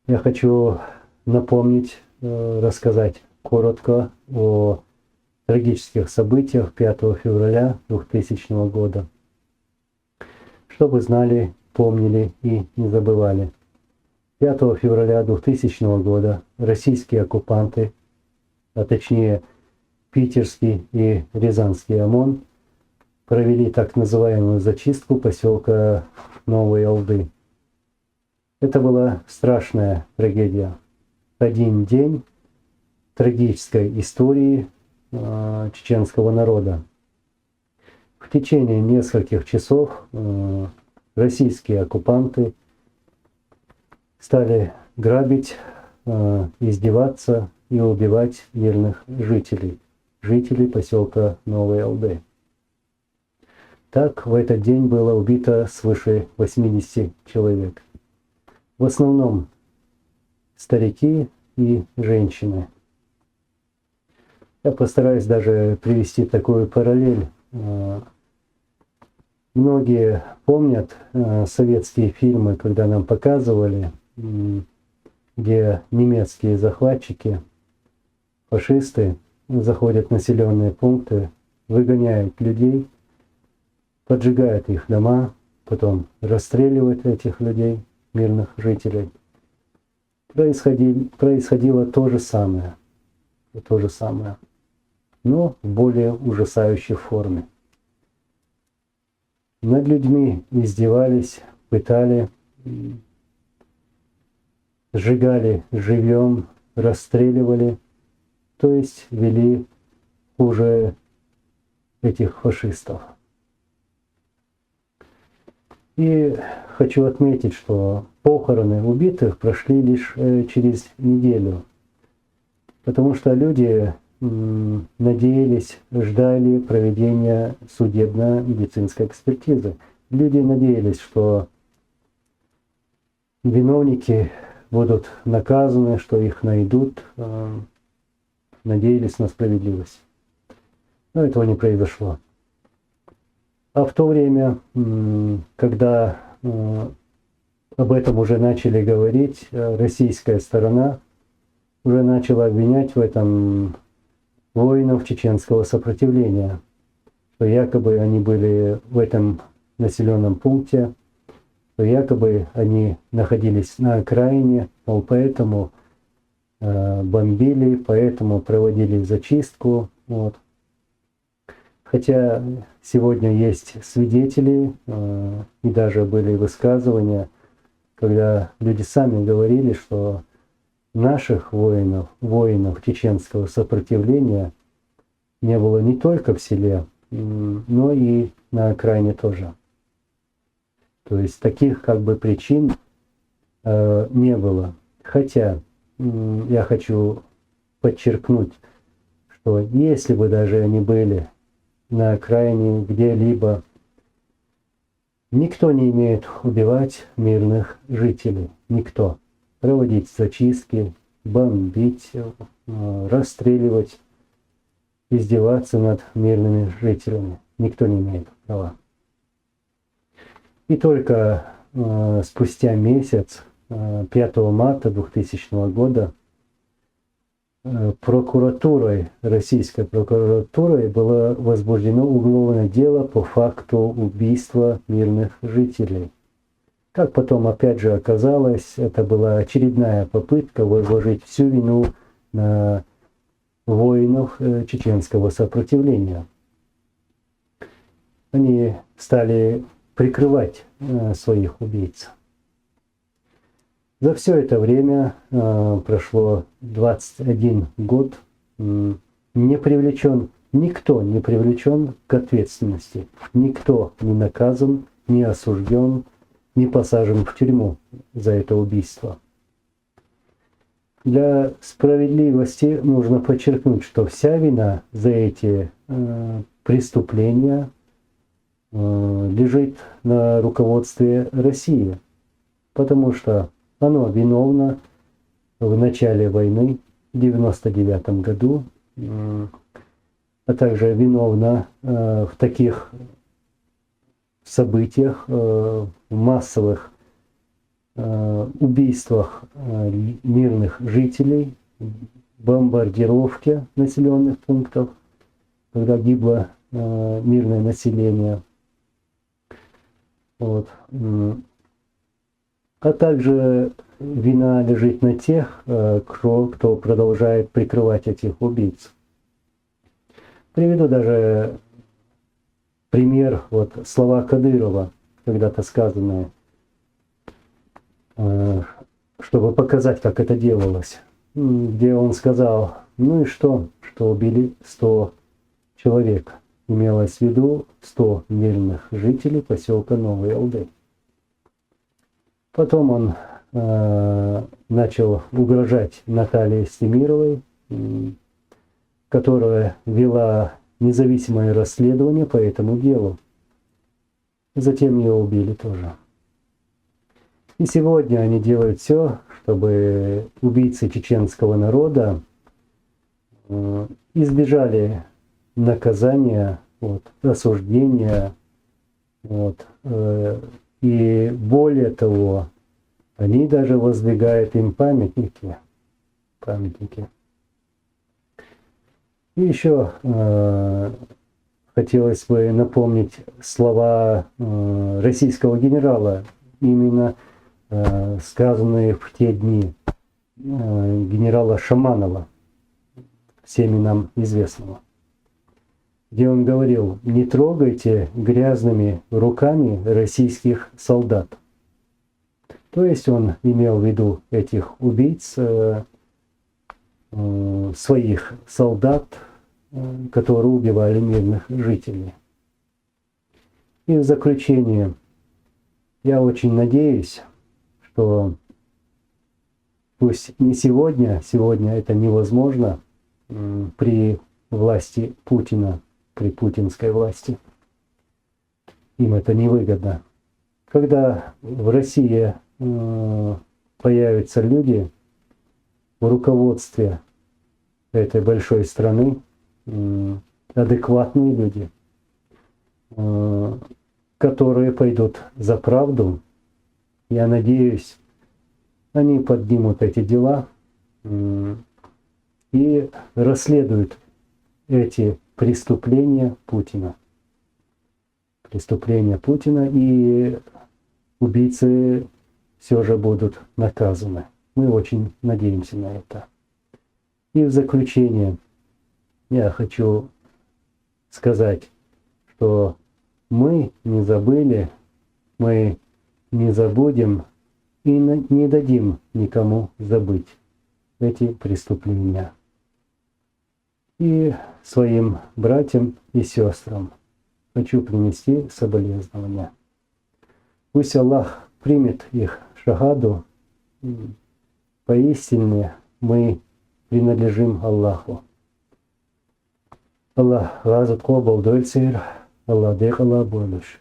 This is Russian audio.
Я хочу напомнить, рассказать коротко о трагических событиях 5 февраля 2000 года, чтобы знали, помнили и не забывали. 5 февраля 2000 года российские оккупанты, а точнее питерский и рязанский ОМОН, провели так называемую зачистку поселка Новые Алды. Это была страшная трагедия. Один день трагической истории чеченского народа. В течение нескольких часов российские оккупанты стали грабить, издеваться и убивать мирных жителей поселка Новые Алды. Так, в этот день было убито свыше 80 человек. В основном старики и женщины. Я постараюсь даже привести такую параллель. Многие помнят советские фильмы, когда нам показывали, где немецкие захватчики, фашисты заходят в населенные пункты, выгоняют людей, поджигают их дома, потом расстреливают этих людей, мирных жителей. Происходило то же самое, но в более ужасающей форме. Над людьми издевались, пытали, сжигали живьем, расстреливали, то есть вели хуже этих фашистов. И хочу отметить, что похороны убитых прошли лишь через неделю, потому что люди надеялись, ждали проведения судебно-медицинской экспертизы. Люди надеялись, что виновники будут наказаны, что их найдут, надеялись на справедливость. Но этого не произошло. А в то время, когда об этом уже начали говорить, российская сторона уже начала обвинять в этом воинов чеченского сопротивления, что якобы они были в этом населенном пункте, что якобы они находились на окраине, мол, поэтому бомбили, поэтому проводили зачистку. Вот. Хотя сегодня есть свидетели, и даже были высказывания, когда люди сами говорили, что наших воинов чеченского сопротивления не было не только в селе, но и на окраине тоже. То есть таких как бы причин не было. Хотя я хочу подчеркнуть, что если бы даже они были на окраине где-либо, никто не имеет убивать мирных жителей. Никто. Проводить зачистки, бомбить, расстреливать, издеваться над мирными жителями. Никто не имеет права. И только спустя месяц, 5 марта 2000 года, российской прокуратурой было возбуждено уголовное дело по факту убийства мирных жителей. Как потом опять же оказалось, это была очередная попытка возложить всю вину на воинов чеченского сопротивления. Они стали прикрывать своих убийц. За все это время прошло 21 год, никто не привлечен к ответственности, никто не наказан, не осужден, не посажен в тюрьму за это убийство. Для справедливости нужно подчеркнуть, что вся вина за эти преступления лежит на руководстве России, потому что оно виновно в начале войны в 1999 году, а также виновно в таких событиях, массовых убийствах мирных жителей, бомбардировке населенных пунктов, когда гибло мирное население. Вот. А также вина лежит на тех, кто продолжает прикрывать этих убийц. Приведу даже пример, вот слова Кадырова, когда-то сказанные, чтобы показать, как это делалось, где он сказал: ну и что убили 100 человек. Имелось в виду 100 мирных жителей поселка Новый Алды. Потом он начал угрожать Наталье Стемировой, которая вела независимое расследование по этому делу. Затем ее убили тоже. И сегодня они делают все, чтобы убийцы чеченского народа избежали наказания, осуждения. И более того, они даже воздвигают им памятники. И еще хотелось бы напомнить слова российского генерала, именно сказанные в те дни генерала Шаманова, всеми нам известного, где он говорил: не трогайте грязными руками российских солдат. То есть он имел в виду этих убийц, своих солдат, которые убивали мирных жителей. И в заключение, я очень надеюсь, что пусть не сегодня это невозможно при власти Путина, при путинской власти, им это невыгодно. Когда в России появятся люди в руководстве этой большой страны, адекватные люди, которые пойдут за правду, я надеюсь, они поднимут эти дела и расследуют эти преступления Путина. И убийцы все же будут наказаны. Мы очень надеемся на это. И в заключение я хочу сказать, что мы не забыли, мы не забудем и не дадим никому забыть эти преступления. И своим братьям и сестрам хочу принести соболезнования. Пусть Аллах примет их шахаду. Поистине мы принадлежим Аллаху. Аллах разат кобал дольцер, Аллах дек Аллах болуш.